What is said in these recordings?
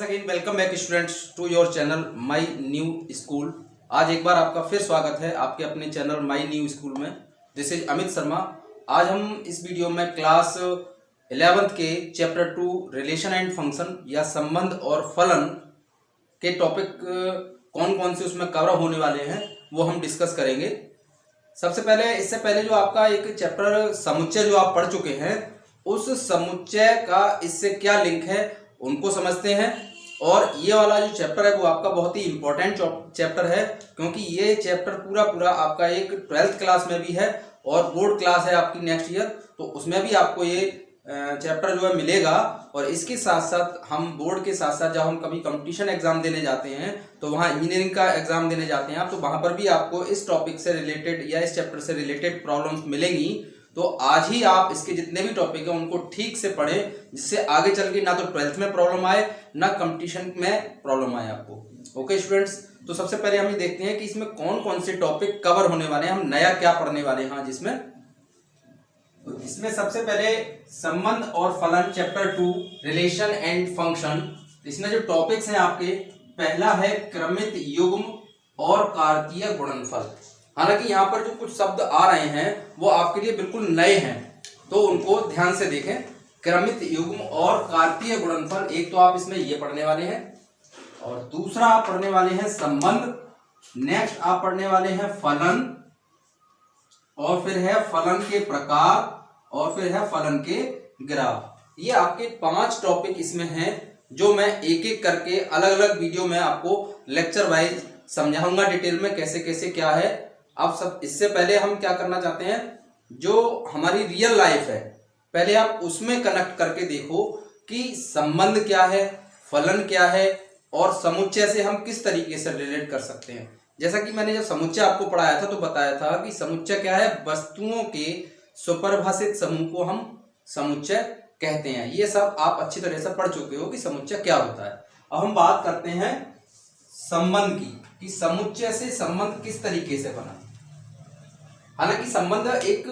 Once again welcome back students to your channel my new school. आज एक बार आपका फिर स्वागत है आपके अपने चैनल माय न्यू स्कूल में। This is Amit Sharma. आज हम इस वीडियो में क्लास 11th के चैप्टर 2 रिलेशन एंड फंक्शन या संबंध और फलन के टॉपिक कौन कौन से उसमें कवर होने वाले हैं वो हम डिस्कस करेंगे। सबसे पहले इससे पहले जो आपका एक चैप्टर समुच्चय जो आप पढ़ चुके हैं उस समुच्चय का इससे क्या लिंक है उनको समझते हैं। और ये वाला जो चैप्टर है वो आपका बहुत ही इंपॉर्टेंट चैप्टर है, क्योंकि ये चैप्टर पूरा आपका एक 12th क्लास में भी है और बोर्ड क्लास है आपकी नेक्स्ट ईयर, तो उसमें भी आपको ये चैप्टर जो है मिलेगा। और इसके साथ साथ हम बोर्ड के साथ साथ जब हम कभी कंपटीशन एग्जाम देने जाते हैं तो वहाँ इंजीनियरिंग का एग्जाम देने जाते हैं आप, तो वहाँ पर भी आपको इस टॉपिक से रिलेटेड या इस चैप्टर से रिलेटेड प्रॉब्लम्स मिलेंगी। तो आज ही आप इसके जितने भी टॉपिक हैं उनको ठीक से पढ़ें, जिससे आगे चल के ना तो 12th में प्रॉब्लम आए ना कंपटीशन में प्रॉब्लम आए आपको। ओके स्टूडेंट्स, तो सबसे पहले हम ये देखते हैं कि इसमें कौन कौन से टॉपिक कवर होने वाले हैं, हम नया क्या पढ़ने वाले हैं। जिसमें तो इसमें सबसे पहले संबंध और फलन चैप्टर 2 रिलेशन एंड फंक्शन। इसमें जो टॉपिक्स हैं आपके, पहला है क्रमित युग्म और कार्तीय गुणनफल। हालांकि यहाँ पर जो कुछ शब्द आ रहे हैं वो आपके लिए बिल्कुल नए हैं, तो उनको ध्यान से देखें। क्रमित युग्म और कार्तीय गुणनफल एक तो आप इसमें ये पढ़ने वाले हैं, और दूसरा आप पढ़ने वाले हैं संबंध। नेक्स्ट आप पढ़ने वाले हैं फलन, और फिर है फलन के प्रकार, और फिर है फलन के ग्राफ। ये आपके 5 टॉपिक इसमें हैं जो मैं एक एक करके अलग अलग वीडियो में आपको लेक्चर वाइज समझाऊंगा डिटेल में कैसे कैसे क्या है। अब सब इससे पहले हम क्या करना चाहते हैं, जो हमारी रियल लाइफ है पहले आप उसमें कनेक्ट करके देखो कि संबंध क्या है, फलन क्या है और समुच्चय से हम किस तरीके से रिलेट कर सकते हैं। जैसा कि मैंने जब समुच्चय आपको पढ़ाया था तो बताया था कि समुच्चय क्या है, वस्तुओं के सुपरिभाषित समूह को हम समुच्चय कहते हैं। ये सब आप अच्छी तरह से पढ़ चुके हो कि समुच्चय क्या होता है। अब हम बात करते हैं संबंध की, कि समुच्चय से संबंध किस तरीके से बना। हालांकि संबंध एक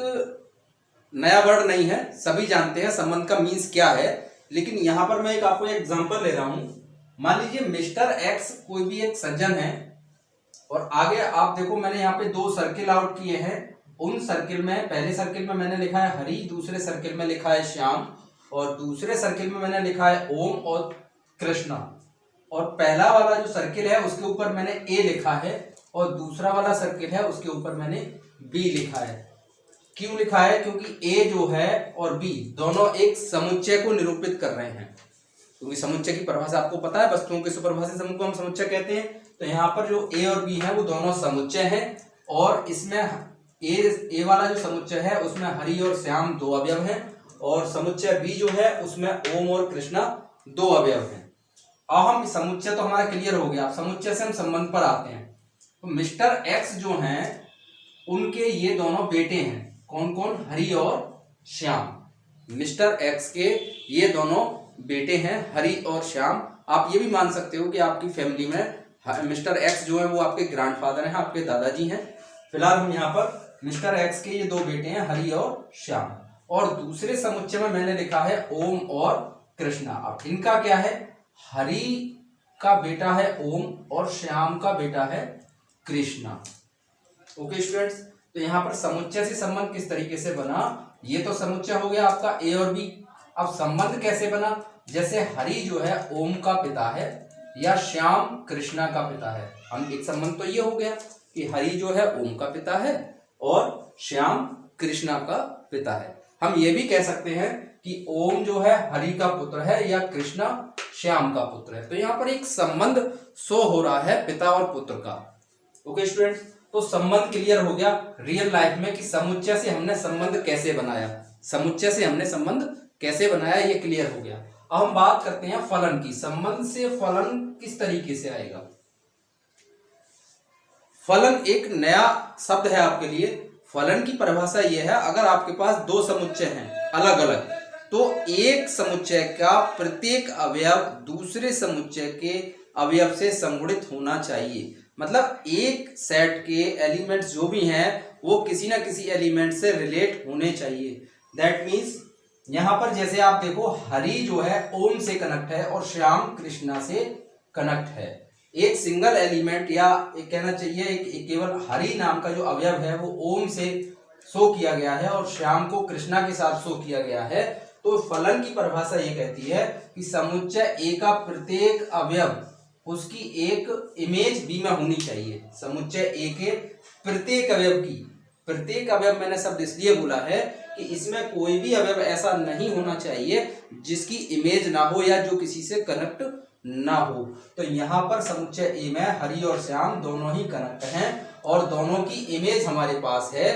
नया वर्ड नहीं है, सभी जानते हैं संबंध का मीन्स क्या है, लेकिन यहां पर मैं एक आपको एग्जांपल ले रहा हूं। मान लीजिए मिस्टर एक्स कोई भी एक सज्जन है, और आगे आप देखो मैंने यहाँ पे 2 सर्किल आउट किए हैं। उन सर्किल में पहले सर्किल में मैंने लिखा है हरि, दूसरे सर्किल में लिखा है श्याम, और दूसरे सर्किल में मैंने लिखा है ओम और कृष्णा। और पहला वाला जो सर्किल है उसके ऊपर मैंने ए लिखा है, और दूसरा वाला सर्किल है उसके ऊपर मैंने बी लिखा है। क्यों लिखा है? क्योंकि ए जो है और बी दोनों एक समुच्चय को निरूपित कर रहे हैं। क्योंकि समुच्चय की परिभाषा आपको पता है, वस्तुओं के सुपरिभाषित समूह को हम समुच्चय कहते हैं। तो यहाँ पर जो ए और बी है वो दोनों समुच्चय हैं, और इसमें ए वाला जो समुच्चय है उसमें हरि और श्याम 2 अवयव हैं, और समुच्चय बी जो है उसमें ओम और कृष्णा 2 अवयव हैं। अब हम समुच्चय तो हमारा क्लियर हो गया, समुच्चय से हम संबंध पर आते हैं। तो मिस्टर एक्स जो हैं उनके ये दोनों बेटे हैं, कौन कौन? हरि और श्याम। मिस्टर एक्स के ये दोनों बेटे हैं हरि और श्याम। आप ये भी मान सकते हो कि आपकी फैमिली में मिस्टर एक्स जो है वो आपके ग्रैंडफादर हैं, आपके दादाजी हैं। फिलहाल हम यहाँ पर मिस्टर एक्स के ये 2 बेटे हैं हरि और श्याम। और दूसरे समुच्चय में मैंने लिखा है ओम और कृष्णा। अब इनका क्या है, हरि का बेटा है ओम और श्याम का बेटा है कृष्णा। ओके स्टूडेंट्स, तो यहाँ पर समुच्चय से संबंध किस तरीके से बना, ये तो समुच्चय हो गया आपका ए और बी। अब संबंध कैसे बना, जैसे हरि जो है ओम का पिता है या श्याम कृष्णा का पिता है। हम एक संबंध तो ये हो गया कि हरि जो है ओम का पिता है और श्याम कृष्णा का पिता है। हम ये भी कह सकते हैं कि ओम जो है हरि का पुत्र है या कृष्णा श्याम का पुत्र है। तो यहाँ पर एक संबंध शो हो रहा है पिता और पुत्र का। ओके स्टूडेंट्स, तो संबंध क्लियर हो गया रियल लाइफ में कि समुच्चय से हमने संबंध कैसे बनाया, समुच्चय से हमने संबंध कैसे बनाया, ये क्लियर हो गया। अब हम बात करते हैं फलन की। संबंध से फलन किस तरीके से आएगा। फलन एक नया शब्द है आपके लिए। फलन की परिभाषा यह है, अगर आपके पास 2 समुच्चय हैं अलग अलग, तो एक समुच्चय का प्रत्येक अवयव दूसरे समुच्चय के अवयव से संगुणित होना चाहिए। मतलब एक सेट के एलिमेंट्स जो भी हैं वो किसी ना किसी एलिमेंट से रिलेट होने चाहिए। दैट मीन्स यहां पर जैसे आप देखो हरि जो है ओम से कनेक्ट है और श्याम कृष्णा से कनेक्ट है। एक सिंगल एलिमेंट या एक कहना चाहिए एक केवल हरि नाम का जो अवयव है वो ओम से शो किया गया है और श्याम को कृष्णा के साथ शो किया गया है। तो फलन की परिभाषा ये कहती है कि समुच्चय ए का प्रत्येक अवयव उसकी एक इमेज बी में होनी चाहिए। समुच्चय ए के प्रत्येक अवयव की, प्रत्येक अवयव मैंने शब्द इसलिए बोला है कि इसमें कोई भी अवयव ऐसा नहीं होना चाहिए जिसकी इमेज ना हो या जो किसी से कनेक्ट ना हो। तो यहाँ पर समुच्चय ए में हरि और श्याम दोनों ही कनेक्ट हैं और दोनों की इमेज हमारे पास है।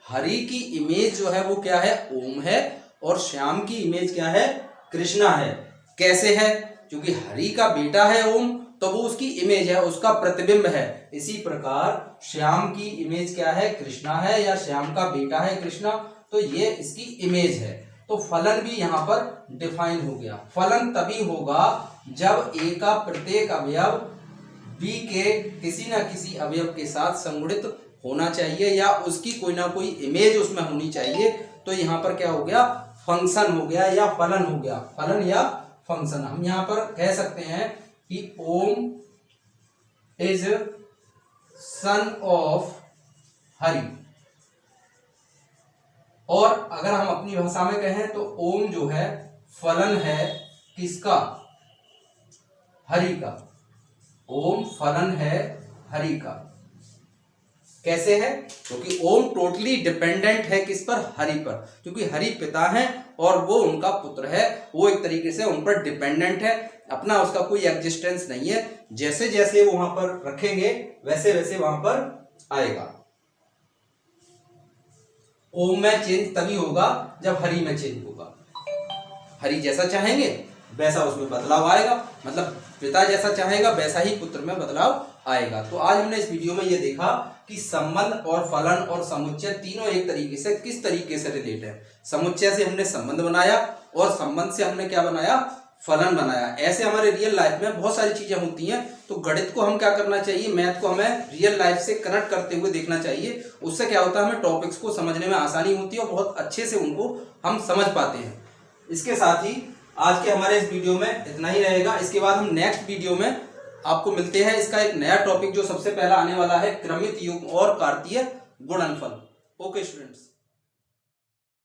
हरि की इमेज जो है वो क्या है, ओम है, और श्याम की इमेज क्या है, कृष्णा है। कैसे है, क्योंकि हरि का बेटा है ओम, तो वो उसकी इमेज है, उसका प्रतिबिंब है। इसी प्रकार श्याम की इमेज क्या है, कृष्णा है, या श्याम का बेटा है कृष्णा, तो ये इसकी इमेज है। तो फलन भी यहाँ पर डिफाइन हो गया। फलन तभी होगा जब ए का प्रत्येक अवयव बी के किसी ना किसी अवयव के साथ संगुणित होना चाहिए या उसकी कोई ना कोई इमेज उसमें होनी चाहिए। तो यहाँ पर क्या हो गया, फंक्शन हो गया या फलन हो गया, फलन या फंक्शन। हम यहाँ पर कह सकते हैं कि ओम इज सन ऑफ हरि, और अगर हम अपनी भाषा में कहें तो ओम जो है फलन है किसका, हरि का। ओम फलन है हरि का। कैसे है, क्योंकि ओम टोटली डिपेंडेंट है किस पर, हरि पर, क्योंकि हरि पिता है और वो उनका पुत्र है, वो एक तरीके से उन पर डिपेंडेंट है, अपना उसका कोई एग्जिस्टेंस नहीं है। जैसे जैसे वो वहां पर रखेंगे वैसे वैसे वहां पर आएगा। ओम में चेंज तभी होगा जब हरि में चेंज होगा। हरि जैसा चाहेंगे वैसा उसमें बदलाव आएगा, मतलब पिता जैसा चाहेगा वैसा ही पुत्र में बदलाव आएगा। तो आज हमने इस वीडियो में ये देखा कि संबंध और फलन और समुच्चय तीनों एक तरीके से किस तरीके से रिलेट है। समुच्चय से हमने संबंध बनाया और संबंध से हमने क्या बनाया, फलन बनाया। ऐसे हमारे रियल लाइफ में बहुत सारी चीजें होती हैं, तो गणित को हम क्या करना चाहिए, मैथ को हमें रियल लाइफ से कनेक्ट करते हुए देखना चाहिए। उससे क्या होता है, हमें टॉपिक्स को समझने में आसानी होती है और बहुत अच्छे से उनको हम समझ पाते हैं। इसके साथ ही आज के हमारे इस वीडियो में इतना ही रहेगा। इसके बाद हम नेक्स्ट वीडियो में आपको मिलते हैं। इसका एक नया टॉपिक जो सबसे पहला आने वाला है, क्रमित युग्म और कार्तीय गुणनफल। Okay students.